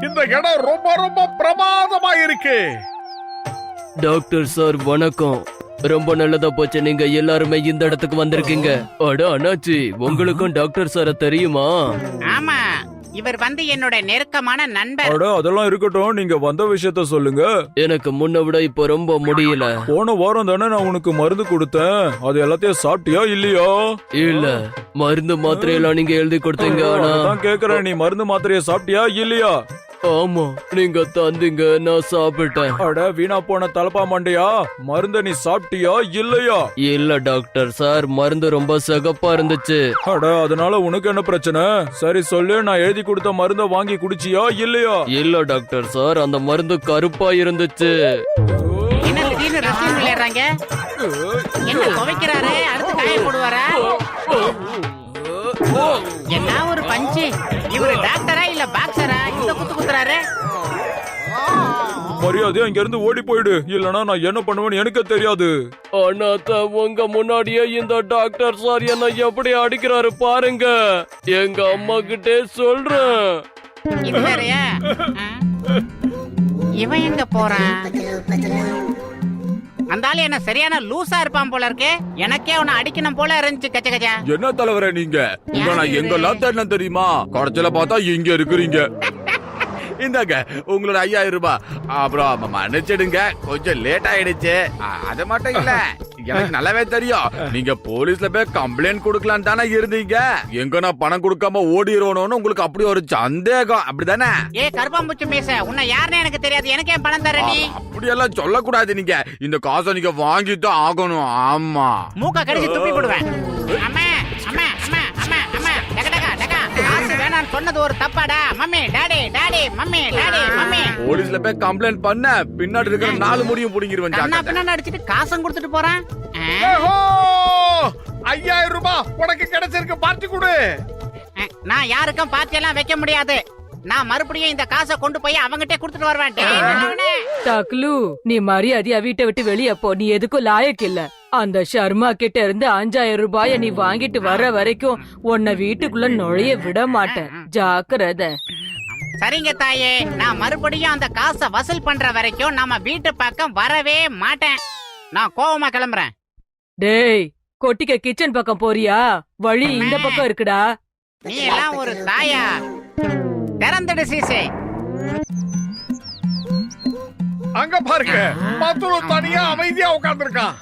இந்த இடம் ரொம்ப ரொம்ப பிரமாதமா இருக்கு. டாக்டர் சார் வணக்கம். ரொம்ப நல்லதா போச்சு நீங்க எல்லாருமே இந்த இடத்துக்கு வந்திருக்கீங்க. அட அண்ணாச்சி, உங்களுக்கும் டாக்டர் சார தெரியுமா? ஆமா, இவர் வந்து என்னோட நெருக்கமான நண்பர். அட அதெல்லாம் இருக்கட்டும், நீங்க வந்த விஷயத்த சொல்லுங்க. எனக்கு முன்ன விட இப்ப ரொம்ப முடியல. போன வாரம் தானே நான் உனக்கு மருந்து கொடுத்தேன், அது எல்லாத்தையும் சாப்பிட்டியா இல்லையா? இல்ல, மருந்து மாத்திரையெல்லாம் நீங்க எழுதி கொடுத்தீங்க. ஆனா நான் கேக்குறேன், நீ மருந்து மாத்திரைய சாப்பிட்டியா இல்லையா? ஆமா, நீங்க தந்தீங்க, நான் சாப்பிட்டேன். அட வீணா போன தலப்பா மண்டையா, மருந்த நீ சாப்பிட்டியா இல்லையா? இல்ல டாக்டர் சார், மருந்து ரொம்ப சிகப்பா இருந்துச்சு. அட அதனால உனக்கு என்ன பிரச்சனை? சரி சொல்லு, நான் எழுதி கொடுத்த மருந்த வாங்கி குடிச்சியா இல்லையா? இல்ல டாக்டர் சார், அந்த மருந்து கருப்பா இருந்துச்சு. என்ன திடீர்னு ரெஸ்ட்ரூம் விளையாடுறாங்க? என்ன துவைக்கிறாரு? அடுத்து காய போடுவாரா? என்ன ஒரு பஞ்சு! இவரு டாக்டரா இல்ல பாக்ஸரா? இந்த குத்து குத்துறாரு. மரியாதையா இங்க இருந்து ஓடி போயிடு, இல்லனா நான் என்ன பண்ணுவேன்னு எனக்கு தெரியாது. அண்ணாத்த, உங்க முன்னாடியே இந்த டாக்டர் சார் என்ன எப்படி அடிக்கிறாரு பாருங்க. எங்க அம்மா கிட்டே சொல்றேன். இது வேறயா? இவன் எங்க போறான்? அந்த ஆளு என்ன சரியான லூசா இருப்பான் போல இருக்கு. எனக்கே அவனை அடிக்கணும் போல இருந்துச்சு. கச்ச கச்சா. என்ன தலைவரே நீங்க? உங்க நான் எங்கெல்லாம் தேடினேன் தெரியுமா? கடைசியில பார்த்தா இங்க இருக்கிறீங்க. இந்தாங்க உங்களோட 5000 ரூபாய். அப்புறம் மன்னிச்சிடுங்க, கொஞ்சம் லேட் ஆயிடுச்சு. அது மட்டும் இல்ல, எனக்கு நல்லாவே தெரியும் நீங்க போலீஸ்ல போய் கம்ப்ளைண்ட் கொடுக்கலாம் தானே இருந்தீங்க. எங்க நான் பணம் கொடுக்காம ஓடிடுவோன்னு உங்களுக்கு அப்படி ஒரு சந்தேகம், அப்படிதானே? ஏ கருப்பாம்பூச்சி மேச, உன்னை யாருன்னு எனக்கு தெரியாது. எனக்கு ஏன் பணம் தர நீ? அப்படி எல்லாம் சொல்லக்கூடாது. நீங்க இந்த காசை நீங்க வாங்கித்தான் ஆகணும். ஆமா, மூக்க கடிச்சு துப்பி போடுவேன். அம்மா அம்மா அம்மா அம்மா அம்மா டக டக டக. காசு வேணான்னு சொன்னது ஒரு தப்பாடா? Mummy daddy daddy mummy daddy mummy. போலீஸ்ல போய் கம்ப்ளைண்ட் பண்ண பின்னாடி இருக்கிற 4 முடியும் புடிங்கிருவேன். கண்ணா பின்னாடி அடிச்சிட்டு காசும் கொடுத்துட்டு போறான். ஓஹோ, 5000 ரூபாய் உனக்கு கிடைச்சிருக்கு, பார்ட்டி கொடு. நான் யாருக்கும் பார்ட்டி எல்லாம் வைக்க முடியாது. நான் மறுபடியும் இந்த காசை கொண்டு போய் அவங்கிட்டே கொடுத்துட்டு வருவேன். டேய் நல்லவனே. டக்லு, நீ மரியாதையா வீட்டை விட்டு வெளியே போ. நீ எதுக்கும் லாயக்கு இல்ல. அந்த ஷர்மா கிட்ட இருந்து 5000 ரூபாய நீ வாங்கிட்டு வர வரைக்கும் உன்னை வீட்டுக்குள்ள நுழைய விட மாட்டேன். ஜாக்கிரதை. சரிங்க தாயே, நான் மறுபடியும் அந்த காசை வசூல் பண்ற வரைக்கும் நம்ம வீட்டு பக்கம் வரவே மாட்டேன். நான் கோவமா கிளம்புறேன். டேய், கொட்டிக்க கிச்சன் பக்கம் போறியா? வழி இந்த பக்கம் இருக்குடா. நீ எல்லாம் ஒரு தாயா? திறந்துடு சீசே. அங்க பாருங்க, மத்தொரு தனியா அமைதியா உட்கார்ந்திருக்கான்.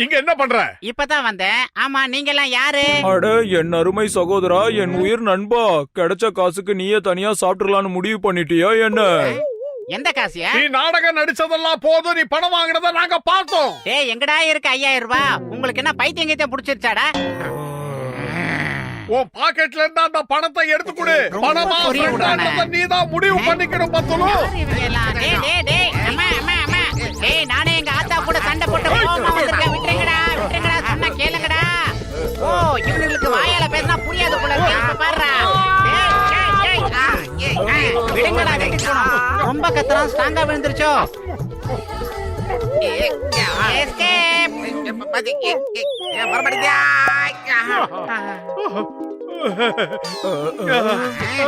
இங்க என்ன பண்ற? இப்பதான் வந்தேன். ஆமா, நீங்க எல்லாம் யாரு? அட என் அருமை சகோதரா, என் உயிர் நண்பா, கிடைச்ச காசுக்கு நீயே தனியா சாப்பிட்டுலான்னு முடிவு பண்ணிட்டியா என்ன? எந்த காசியா? நீ நாடகம் நடிச்சதெல்லாம் போதும், நீ பணம் வாங்கினத நாங்க பார்த்தோம். டேய் எங்கடா இருக்கு 5000 ரூபாய்? உங்களுக்கு என்ன பைத்தியம் கீத்தியம் புடிச்சிருச்சாடா? உன் பாக்கெட்ல இருந்து அந்த பணத்தை எடுத்து கொடு. பணமா நீதான் முடிவு பண்ணிக்கணும். பத்துலு டேய் டேய் டேய் அம்மா அம்மா அம்மா. டேய் நானே எங்க ஆத்தா கூட சண்டை போட்டு கோவமா வந்திருக்கேன். விட்டுருங்கடா விட்டுருங்கடா, சொன்னா கேளுங்கடா. ஓ, இவங்களுக்கு வாயால பேசினா புரியாது போல இருக்கு. இப்ப பாருடா. விடுங்கடா, கட்டிட்டு போனோம். ரொம்ப கத்துறான், ஸ்ட்ராங்கா விழுந்துருச்சோ.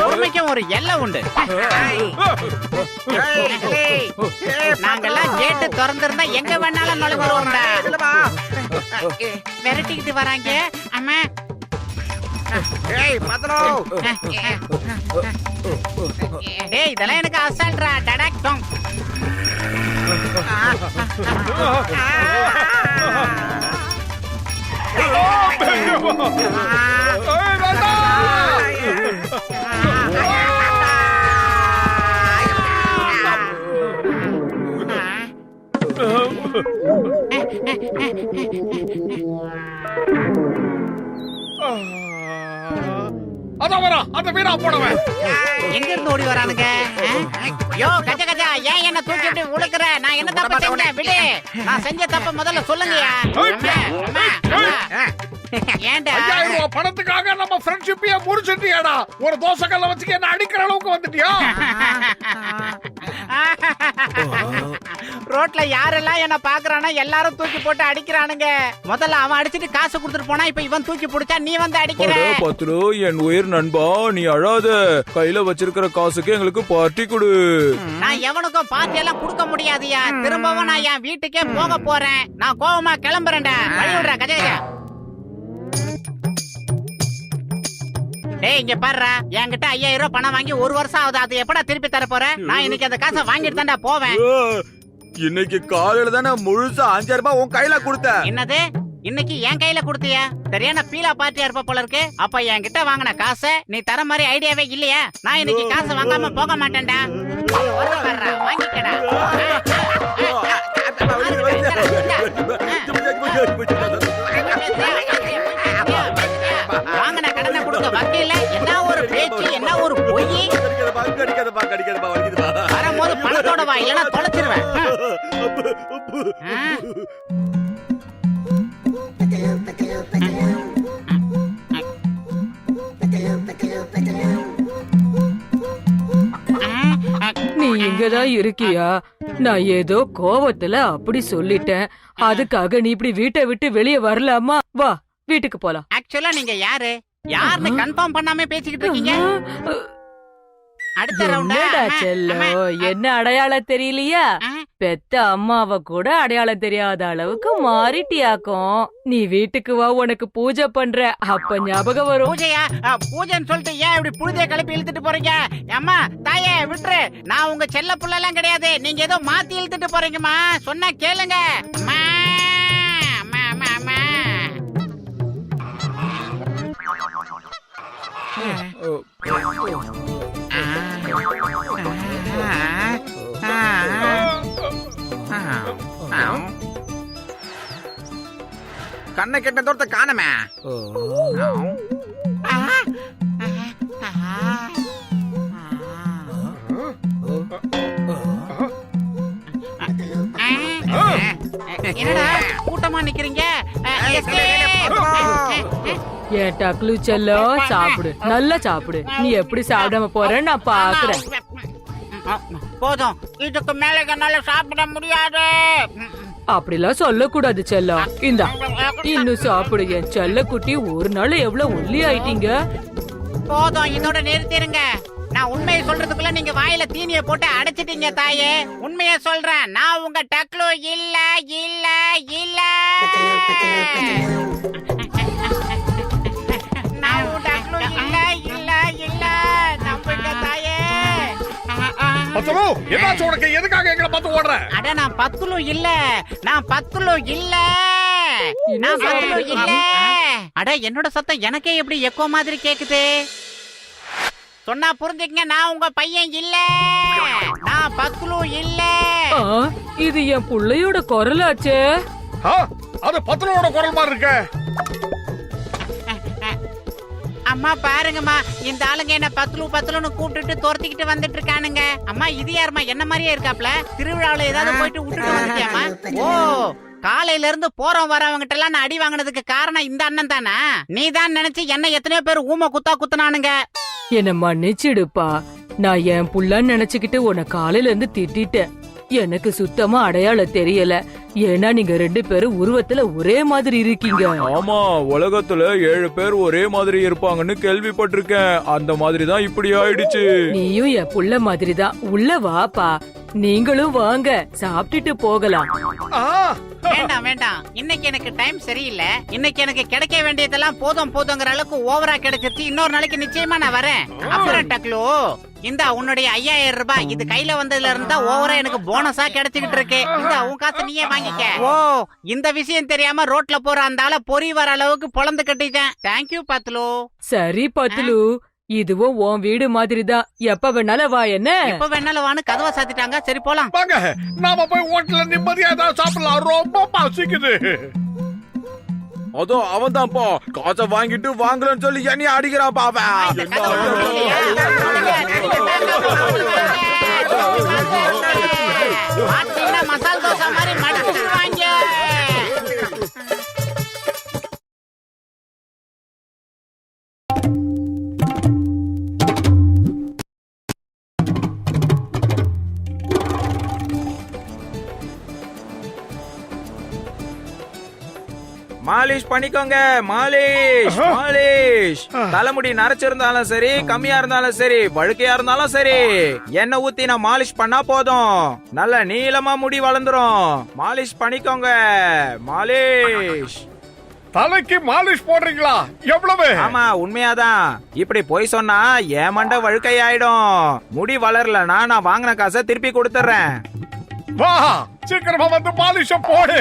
உண்மைக்கும் ஒரு எல்லை உண்டு. நாங்கெல்லாம் கேட்டு திறந்திருந்தா எங்க வேணாலும் நுழைஞ்சிருவோம்டா. விரட்டிக்கிட்டு வராங்க. அம்மா டேய், இதெல்லாம் எனக்கு அசால்ட்ரா. டடாக் டோங். அதான் வரா, அந்த வீணா போனவன் எங்க இருந்து ஓடி வரானுங்க? யோ கஜ கஜா, ஏன் என்ன தூக்கி விட்டு உழுக்குற? நான் என்ன தப்பு செஞ்சேன்? விடு. நான் செஞ்ச தப்ப முதல்ல சொல்லுங்கயா. ஏன்டா 5000 ரூபாய் பணத்துக்காக நம்ம ஃப்ரெண்ட்ஷிப்பையே முறிச்சிட்டியாடா? ஒரு தோசைக்கல்ல வச்சுக்க என்ன அடிக்கிற அளவுக்கு வந்துட்டியா? ரோட்ல யாரெல்லாம் என்ன பாக்குறானோ எல்லாரும் தூக்கி போட்டு அடிக்கிறானுங்க. முதல்ல அவன் அடிச்சிட்டு காசு கொடுத்துட்டு போனா, இப்ப இவன் தூக்கி பிடிச்சா நீ வந்து அடிக்கிற. அட பத்லு, என் உயிர் நண்பா, நீ அழாத. கையில வச்சிருக்கிற காசுக்கு எங்களுக்கு பார்ட்டி கொடு. நான் எவனுக்கும் பார்ட்டி எல்லாம் கொடுக்க முடியாதுயா. திரும்பவும் நான் என் வீட்டுக்கே போக போறேன். நான் கோவமா கிளம்புறேன்டா. வழி விடுறா கஜகஜா. டேய் இங்க பாருடா, என்கிட்ட 5000 ரூபாய் பணம் வாங்கி 1 வருஷம் ஆகுது. அது எப்படா திருப்பி தர போற? நான் இன்னைக்கு அந்த காசை வாங்கிட்டு தான்டா போவேன். இன்னைக்கு காலையில தானே முழுசா 5000 ரூபாய் உன் கையில கொடுத்த. என்னது? இன்னைக்கு என் கையில கொடுத்தியா? சரியான பீலா பார்ட்டியா இருப்ப போல இருக்கு. அப்ப என்கிட்ட வாங்கின காசை நீ தர மாதிரி ஐடியாவே இல்லையா? நான் இன்னைக்கு காசை வாங்காம போக மாட்டேன்டா. வாங்கிக்கடா. வாங்கின கடனை கொடுக்க வக்கீல என்ன ஒரு பேச்சு, என்ன ஒரு பொய். வரும்போது பணத்தோட வா, இல்லைன்னா தொலைச்சிருவேன். நீ இங்கதான் இருக்கியா? நான் ஏதோ கோவத்துல அப்படி சொல்லிட்டேன். அதுக்காக நீ இப்படி வீட்டை விட்டு வெளியே வரலாமா? வா வீட்டுக்கு போலாம். ஆக்சுவலா நீங்க யாருன்னு கன்ஃபார்ம் பண்ணாம பேசிக்கிட்டு இருக்கீங்க? அடுத்த ரவுண்டா? என்னடா செல்லம், என்ன அடையாளம் தெரியலையா? பெத்த அம்மாவ கூட அடையாளம் தெரியாத அளவுக்கு மாறிட்டியாக்கும். நீ வீட்டுக்கு வா, உனக்கு பூஜை பண்ற. அப்ப ஞாபகம் வரும். பூஜையா? பூஜைன்னு சொல்லிட்டு ஏன் இப்படி புழுதிய கிளப்பி இழுத்துட்டு போறீங்க? அம்மா தாயே விட்டுரு. நான் உங்க செல்ல புள்ள எல்லாம் கிடையாது. நீங்க ஏதோ மாத்தி இழுத்துட்டு போறீங்கம்மா. சொன்னா கேளுங்க. அம்மா அம்மா அம்மா அம்மா. கண்ணை கெட்ட தோரத்தை காணமே. என்னடா கூட்டமா நிக்கிறீங்க? ஏன் டக்லு செல்லம், சாப்பிடு, நல்லா சாப்பிடு. நீ எப்படி சாப்பிடாம போறேன்னு நான் பாக்குறேன். போதும், இதுக்கு மேல என்னால சாப்பிட முடியாது. அப்படிலாம் சொல்லக்கூடாது செல்லம். இந்தா இன்னும் சாப்பிடு. என் செல்ல குட்டி, ஒரு நாள் எவ்வளவு ஒல்லி ஆயிட்டீங்க. போதும், இதோட நிறுத்திருங்க. நான் உண்மையை சொல்றதுக்குள்ள நீங்க வாயில தீனிய போட்டு அடைச்சிட்டீங்க தாயே. உண்மையை சொல்றேன், நான் உங்க டக்லு இல்ல இல்ல இல்ல. நான் உங்க டக்லு இல்ல இல்ல இல்ல. நம்புங்க தாயே. பத்லு, என்னாச்சு உனக்கு? எதுக்காக எங்களை பார்த்து ஓடுற? அட நான் பத்துலு இல்ல, நான் பத்துலு இல்ல, நான் பத்துலு இல்ல. அட என்னோட சத்தம் எனக்கே எப்படி எக்கோ மாதிரி கேக்குது. சொன்னா புரிஞ்சுக்கங்க, நான் உங்க பையன் இல்ல, நான் பத்துலு இல்ல. இது என் புள்ளையோட குரலாச்சே. அது பத்லுவோட குரல் மாதிரி இருக்க. அம்மா பாருங்கம்மா, இந்த ஆளுங்க என்ன பத்துலு பத்துலுன்னு கூப்பிட்டுட்டு துரத்திக்கிட்டு வந்துட்டு இருக்கானுங்க. அம்மா இது யாருமா? என்ன மாதிரியே இருக்காப்ல. திருவிழாவில ஏதாவது போயிட்டு விட்டுட்டு வந்துட்டியாமா? ஓ, காலையில இருந்து போறோம் வரவங்கிட்ட எல்லாம் நான் அடி வாங்கினதுக்கு காரணம் இந்த அண்ணன் தானா? நீ தான் நினைச்சு என்ன எத்தனையோ பேர் ஊமை குத்துனானுங்க. என்ன மன்னிச்சிடுப்பா. நான் என் புள்ளன்னு நினைச்சுக்கிட்டு உன்னை காலையில இருந்து திட்டிட்டேன். எனக்கு சுத்தமா அடையாளம் தெரியல. ஏன்னா நீங்க 2 பேரும் உருவத்துல ஒரே மாதிரி இருக்கீங்க. ஆமா, உலகத்துல 7 பேர் ஒரே மாதிரி இருப்பாங்கன்னு கேள்விப்பட்டிருக்கேன். அந்த மாதிரி தான் இப்படி ஆயிடுச்சு. நீயும் என் புள்ள மாதிரிதான். உள்ள வாப்பா. நீங்களும் வாங்க, சாப்பிட்டுட்டு போகலாம். வேண்டாம் வேண்டாம், இன்னைக்கு எனக்கு டைம் சரியில்லை. இன்னைக்கு எனக்கு கிடைக்க வேண்டியதெல்லாம் போதுங்கிற அளவுக்கு ஓவரா கிடைச்சிருச்சு. இன்னொரு நாளைக்கு நிச்சயமா நான் வரேன். அப்புறம் டக்லு, இந்த உன்னுடைய 5000 ரூபாய் இது கையில வந்ததுல இருந்தா ஓவரா எனக்கு போனஸா கிடைச்சிக்கிட்டு இருக்கு. இந்த உன் காசை நீயே வாங்கிக்க. ஓ, இந்த விஷயம் தெரியாம ரோட்ல போற அந்த ஆள பொறி வர அளவுக்கு பொழந்து கட்டிட்டேன். தேங்க்யூ பத்லு. சரி பத்லு, இதுவும் உன் வீடு மாதிரிதான். எப்ப வேணாலும் வா. என்ன எப்ப வேணாலும் வான்னு கதவை சாத்திட்டாங்க. சரி போலாம் வாங்க, நாம போய் ஹோட்டல்ல நிம்மதியா ஏதாவது சாப்பிடலாம். ரொம்ப பசிக்குது. அதோ அவன் தான்ப்பா காசை வாங்கிட்டு வாங்கலன்னு சொல்லி என்னைய அடிக்கிறான் பாவா. மசால் தோசை மாதிரி மடிச்சிருவாங்க. மாலிஷ் பண்ணிக்கோங்க. Molisch Molisch. தலைமுடி நரைச்சிருந்தாலும் சரி, கம்மியா இருந்தாலும் சரி, வழுக்கையா இருந்தாலும் சரி, எண்ணெய் ஊத்தி நான் மாலிஷ் பண்ணா போதும், நல்ல நீளமா முடி வளர்ந்துரும். மாலிஷ் பண்ணிக்கோங்க. மாலிஷ். தலைக்கு மாலிஷ் போடுறீங்களா? எவ்வளவு? ஆமா, உண்மையாதான். இப்படி போய் சொன்னா என் மண்டை வழுக்கை ஆயிடும். முடி வளரலனா நான் வாங்கின காசை திருப்பி கொடுத்துறேன். வா, சீக்கிரமா வந்து மாலிஷ போடு.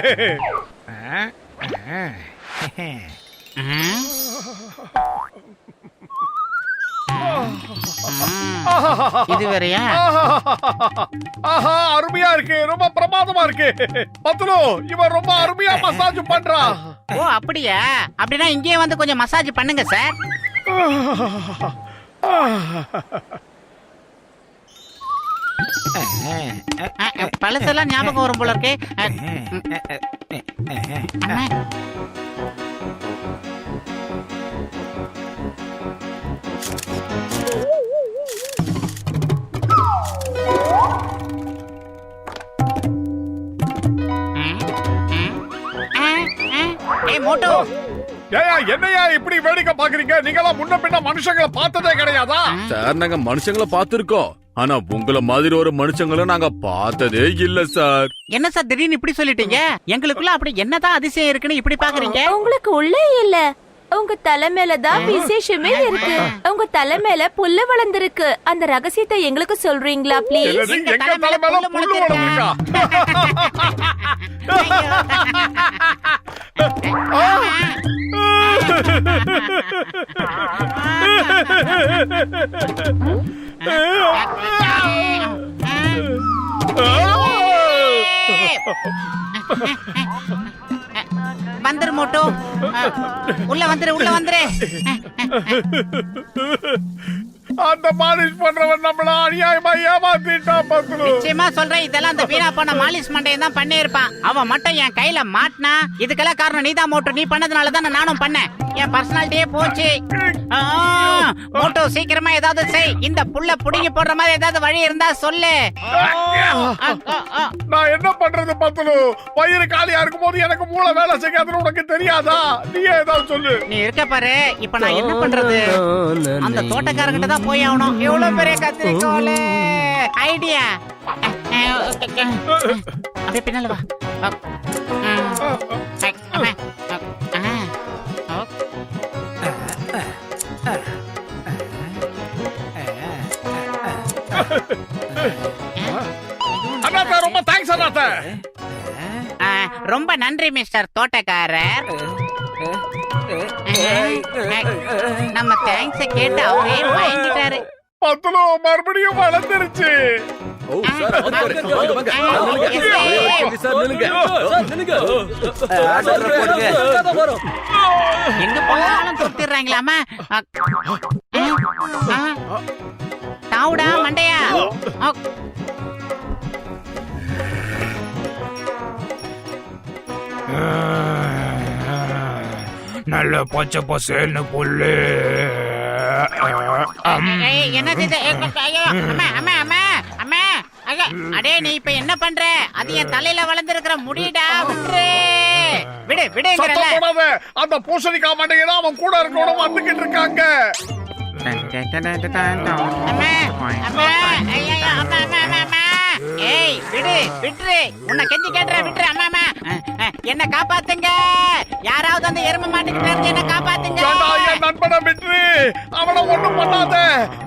இது வேறயா? ஆஹா, அருமையா இருக்கு, ரொம்ப பிரமாதமா இருக்கு. பத்லு, இவன் ரொம்ப அருமையா மசாஜ் பண்றான். ஓ அப்படியா? அப்படின்னா இங்கேயே வந்து கொஞ்சம் மசாஜ் பண்ணுங்க சார். பழசெல்லாம் ஞாபகம் வரும் போல இருக்கு. அம்மா. ஏய் மோட்டோ, ஏயா, என்னையா இப்படி வேடிக்கை பாக்குறீங்க? நீங்களாம் முன்ன பின்ன மனுஷங்களை பார்த்ததே கிடையாதா? சார் நாங்க மனுஷங்களை பார்த்திருக்கோம், ஆனா உங்கள மாதிரி ஒரு மனுஷங்களை நாங்க பார்த்ததே இல்ல சார். என்ன சார் திடீர்னு இப்படி சொல்லிட்டீங்க? எங்களுக்குள்ள அப்படி என்னதான் அதிசயம் இருக்குன்னு இப்படி பாக்குறீங்க? உங்களுக்கு உள்ளே இல்ல, உங்க தலை மேலதான் விசேஷமே இருக்கு. உங்க தலை மேல புல்லு வளர்ந்திருக்கு. அந்த ரகசியத்தை எங்களுக்கு சொல்றீங்களா ப்ளீஸ்? என்னது, எங்க தலை மேல புல்லு வளர்ந்திருக்கா? வந்துரு மோட்டோ, உள்ள வந்துரு, உள்ள வந்துரு. அந்த மாலிஷ் பண்றவன் நம்மள அநியாயமா ஏமாத்திட்டான் பத்லு. நிச்சயமா சொல்றேன், இதெல்லாம் அந்த வீணா போன மாலிஷ் மண்டையன் தான் பண்ணியிருப்பான். அவன் மட்டும் என் கையில மாட்டினா இதுக்கெல்லாம் காரணம் நீதான் மோட்டோ. நீ பண்ணதுனால தான் நானும் பண்ணேன். என் பர்சனாலிட்டியே போச்சு. மோட்டோ சீக்கிரமா ஏதாவது செய். இந்த புல்ல புடிங்கி போடுற மாதிரி ஏதாவது வழி இருந்தா சொல்லு. நான் என்ன பண்றது பத்லு? வயிறு காலியா இருக்கும் போது எனக்கு மூளை வேலை செய்யாதுன்னு உனக்கு தெரியாதா? நீயே ஏதாவது சொல்லு. நீ இருக்க பாரு, இப்ப நான் என்ன பண்றது? அந்த தோட்டக்காரங்கிட்ட தான் போய் ஆகணும். எவ்வளவு பெரிய கத்திரிக்கோல ஐடியா. அப்படியே பின்னால வா. அண்ணாத்த, ரொம்ப தேங்க்ஸ் அண்ணாத்த. ரொம்ப நன்றி மிஸ்டர் தோட்டக்காரர். நம்ம தேங்க்ஸ் கேட்டு அவரே வாங்கிட்டாரு. பத்லு மறுபடியும் வளர்ந்துருச்சு. ஓ சார், வாங்க வாங்க. சார் நில்லுங்க. எங்க போனாலும் தொத்திடுறாங்களாமா? தாவுடா மண்டையா. நல்ல பச்சை பசேல்னு புல்லு. என்னது இது? அம்மா அம்மா அம்மா அம்மா. அடே, நீ இப்ப என்ன பண்ற? அது என் தலையில வளர்ந்திருக்கிற முடிடா. விடு விடு விடுங்கறல. சத்தம் போடாத. அந்த பூசணிக்காய் மண்டையெல்லாம் அவன் கூட இருக்கணும் வந்துகிட்டு இருக்காங்க. அம்மா அம்மா ஐயா அம்மா அம்மா அம்மா. ஏய் விடு விடு. உன்னை கெஞ்சி கேட்றேன், விடு அம்மா அம்மா. என்ன காப்பாத்துங்க. யாராவது அந்த எருமை மாட்டுக்கிட்ட இருந்து என்ன காப்பாத்துங்க. என் நண்பனை விட்டு அவனை ஒண்ணும் பண்ணாத.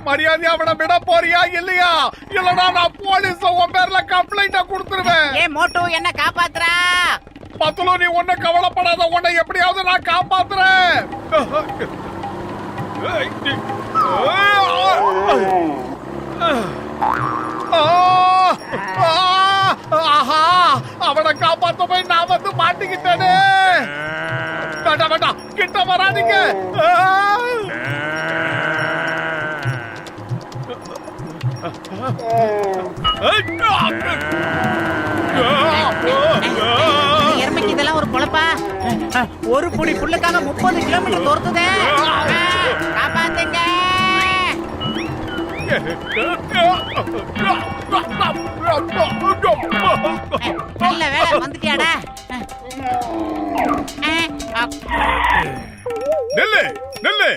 மரியாதை அவனை விட போறியா இல்லையா? இல்லனா நான் போலீஸ் உன் பேர்ல கம்ப்ளைண்ட கொடுத்துருவேன். ஏ மோட்டு, என்ன காப்பாத்துறா? பத்லு, நீ ஒண்ணு கவலைப்படாத. உன்னை எப்படியாவது நான் காப்பாத்துறேன். ஆஹா, அவனை காப்பாத்த போய் நான் வந்து மாட்டிக்கிட்டேனே. வேண்டாம் வேண்டாம், கிட்ட வராதீங்க. எருமைக்கு இதெல்லாம் ஒரு பொழப்பா? ஒரு புடி புல்லுக்காக 30 கிலோமீட்டர் தோர்த்துதே. காப்பாத்துங்க. நல்ல வேலை வந்துட்டியாடா. நில்லு நில்லு.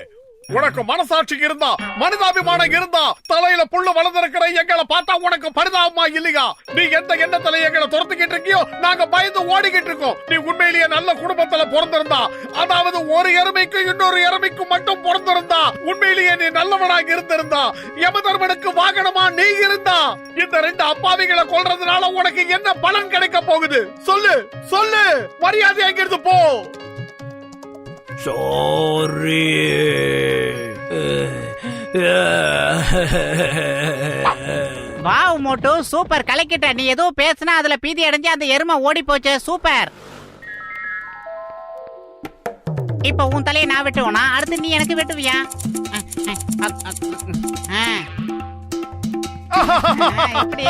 உனக்கு மனசாட்சி இருந்தா, மனிதாபிமானம் இருந்தா, தலையில புல்லு வளர்ந்திருக்கிற எங்களை பார்த்தா உனக்கு பரிதாபமா இல்லையா? நீ எந்த எண்ணத்துல எங்களை துரத்துக்கிட்டு இருக்கியோ நாங்க பயந்து ஓடிக்கிட்டு இருக்கோம். நீ உண்மையிலேயே நல்ல குடும்பத்துல பிறந்திருந்தா, அதாவது ஒரு எருமைக்கு இன்னொரு எருமைக்கு மட்டும் பிறந்திருந்தா, உண்மையிலேயே நீ நல்லவனாக இருந்திருந்தா, யமதர்மனுக்கு வாகனமா நீ இருந்தா, இந்த 2 அப்பாவிகளை கொல்றதுனால உனக்கு என்ன பலன் கிடைக்க போகுது? சொல்லு சொல்லு. மரியாதை அங்கிருந்து போ. சாரி. வாவ் மோட்டு, சூப்பர் கலக்கிட்ட. நீ ஏதோ பேசுனா அதுல பீதி அடைஞ்சு அந்த எருமை ஓடி போச்சு. சூப்பர். இப்ப உன் தலையை நான் வெட்டுவேனா? அடுத்து நீ எனக்கு வெட்டுவியா? இப்படி.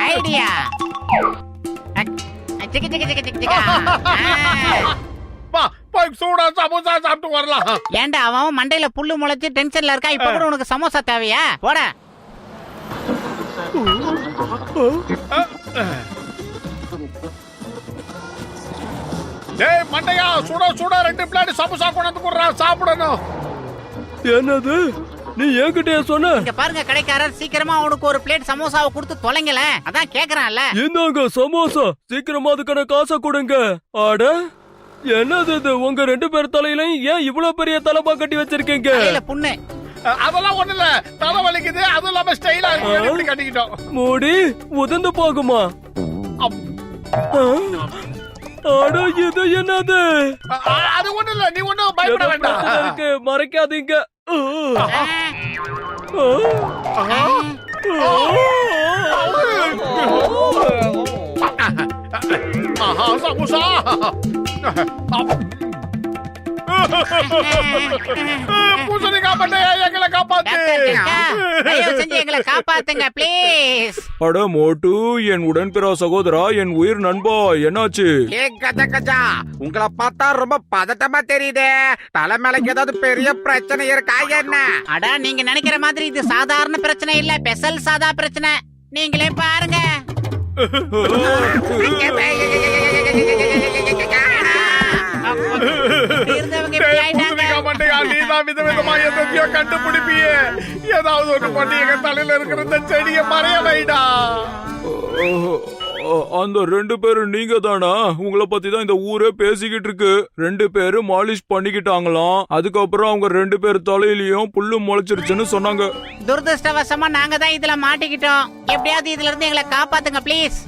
ஐடியா. சூடா சமோசா சாப்பிட்டு வரலாம். ஏண்டா அவன் மண்டையில புல்லு முளைச்சு டென்ஷன்ல இருக்கா? இப்ப கூட உனக்கு சமோசா தேவையா? போட. டேய் மண்டையா, சுட சுட 2 பிளேட் சமோசா கொண்டு குடுறா, சாப்பிடணும். என்னது? நீ என்கிட்டயே சொன்ன? இங்க பாருங்க கடைக்காரர், சீக்கிரமா அவனுக்கு ஒரு பிளேட் சமோசாவை கொடுத்து தொலைங்கல. அதான் கேக்குறான்ல. இந்தாங்க சமோசா, சீக்கிரமா அதுக்கான காசை கொடுங்க. அட என்னது இது? உங்க 2 பேர் தலையிலையும் ஏன் இவ்வளவு பெரிய தலைப்பா கட்டி வச்சிருக்கீங்க? தலையில புண்ணு. அதெல்லாம் ஒண்ணு இல்ல, தலை வலிக்குது. அதுவும் இல்லாம ஸ்டைலா இருக்கு, இப்படி கட்டிக்கிட்டோம். மூடி உதிர்ந்து போகுமா? அட இது என்னது? அது ஒண்ணு இல்ல, நீ ஒண்ணும் பயப்பட வேண்டாம். மறைக்காதீங்க. சமோசா பூசணிக்கா மண்டையா, எங்களை காப்பாத்து. தயவு செஞ்சு எங்களை காப்பாத்துங்க ப்ளீஸ். அட மோட்டு, என் உடன்பிறா சகோதரா, என் உயிர் நண்பா, என்னாச்சு? கஜா, உங்களை பார்த்தா ரொம்ப பதட்டமா தெரியுது. தலை மேலக்கு ஏதாவது பெரிய பிரச்சனை இருக்கா என்ன? அடா, நீங்க நினைக்கிற மாதிரி இது சாதாரண பிரச்சனை இல்ல, ஸ்பெஷல் சாதா பிரச்சனை. நீங்களே பாருங்க. பூசணிக்கா மண்டையா, நீதான் விதவிதமா எதையோ கண்டுபிடிப்பியே. ஏதாவது ஒண்ணு பண்ணி எங்க தலையில இருக்கிற இந்த செடியை மறைய வைடா. அந்த 2 பேரும் நீங்க தானா? உங்களை பத்தி தான் இந்த ஊரே பேசிக்கிட்டு இருக்கு. 2 பேரும் மாலிஷ் பண்ணிக்கிட்டாங்களாம். அதுக்கப்புறம் அவங்க 2 பேர் தலையிலயும் புல்லு முளைச்சிருச்சுன்னு சொன்னாங்க. துரதிருஷ்டவசமா நாங்க தான் இதுல மாட்டிக்கிட்டோம். எப்படியாவது இதுல இருந்து எங்களை காப்பாத்துங்க ப்ளீஸ்.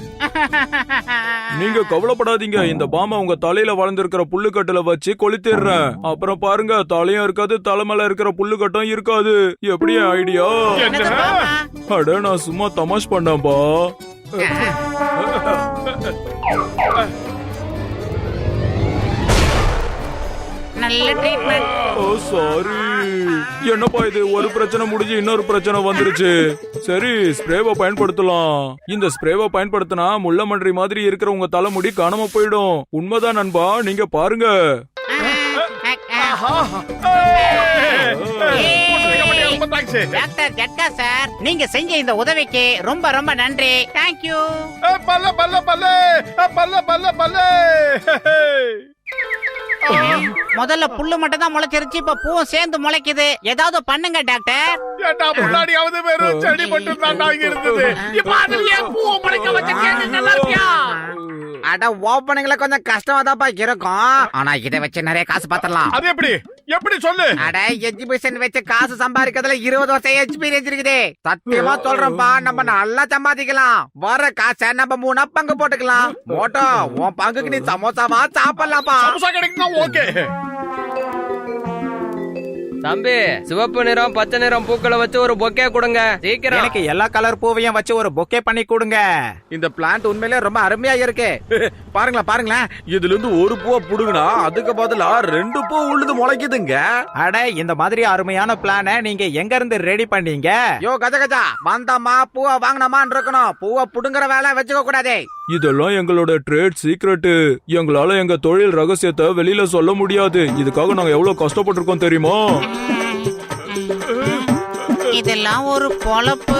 நீங்க கவலைப்படாதீங்க, இந்த பாம்பை உங்க தலையில வளர்ந்திருக்கிற புல்லுக்கட்டுல வச்சு கொளுத்திடுறேன். அப்புறம் பாருங்க, தலையும் இருக்காது, தலை மேல இருக்கிற புல்லுக்கட்டும் இருக்காது. எப்படி ஐடியா? அட, நான் சும்மா தமாஷ் பண்ணேன்பா. நல்ல ட்ரீட்மெண்ட். ஓ சாரி. என்னப்பா இது? ஒரு பிரச்சனை முடிஞ்சு இன்னொரு பிரச்சனை வந்துருச்சு. சரி, ஸ்ப்ரேவை பயன்படுத்தலாம். இந்த ஸ்ப்ரேவை பயன்படுத்தினா முள்ளமன்றி மாதிரி இருக்கிற உங்க தலைமுடி காணாம போயிடும். உண்மைதான் நண்பா, நீங்க பாருங்க. டாக்டர் ஜட்கா சார், நீங்க செஞ்ச இந்த உதவிக்கு ரொம்ப ரொம்ப நன்றி. தேங்க்யூ. பல்ல பல்ல பல்ல பல்ல பல்ல பல்ல. முதல்ல புல்லு மட்டும் தான் முளைச்சிருச்சு, இப்ப பூவும் சேர்ந்து முளைக்குது. ஏதாவது பண்ணுங்க டாக்டர். ஏண்டா, முன்னாடியாவது வெறும் செடி மட்டும் தான் இருந்தது, இப்ப அதுலயே பூவை முளைக்க வச்சிருக்கீங்க. நல்லா இருக்கியா? அட, ஓப்பனிங்ல கொஞ்சம் கஷ்டமா தான்ப்பா இருக்கும். ஆனா இதை வச்சு நிறைய காசு பாத்திரலாம். அது எப்படி எப்படி சொல்லு? அட, எக்ஸிபிஷன் வச்சு காசு சம்பாதிக்கிறதுல 20 வருஷம் எக்ஸ்பீரியன்ஸ் இருக்குது. சத்தியமா சொல்றேன்ப்பா, நம்ம நல்லா சம்பாதிக்கலாம். வர காசை நம்ம 3 பங்கு போட்டுக்கலாம். மோட்டோ, உன் பங்குக்கு நீ சமோசாவா சாப்பிடலாம்ப்பா. சமோசா கிடைக்குன்னா ஓகே. தம்பி, சிவப்பு நிறம் பச்சை நிறம் பூக்களை வச்சு ஒரு பொக்கே கொடுங்க சீக்கிரம். எனக்கு எல்லா கலர் பூவையும் வச்சு ஒரு பொக்கே பண்ணி கொடுங்க. இந்த பிளான்ட் உண்மையிலே ரொம்ப அருமையா இருக்கு. பாருங்களேன் பாருங்களேன். இதுல இருந்து ஒரு பூவை புடுங்கினா அதுக்கு பதிலா 2 பூ உழுது முளைக்குதுங்க. அட, இந்த மாதிரி அருமையான பிளான நீங்க எங்க இருந்து ரெடி பண்ணீங்க? யோ கஜா, வந்தமா பூவை வாங்கினமான்னு இருக்கணும். பூவை புடுங்குற வேலை வச்சுக்க கூடாதே. இதெல்லாம் எங்களோட ட்ரேட் சீக்ரெட். எங்களால எங்க தொழில் ரகசியத்தை வெளியில சொல்ல முடியாது. இதுக்காக நாங்க எவ்வளவு கஷ்டப்பட்டிருக்கோம் தெரியுமா? இதெல்லாம் ஒரு பொழப்பு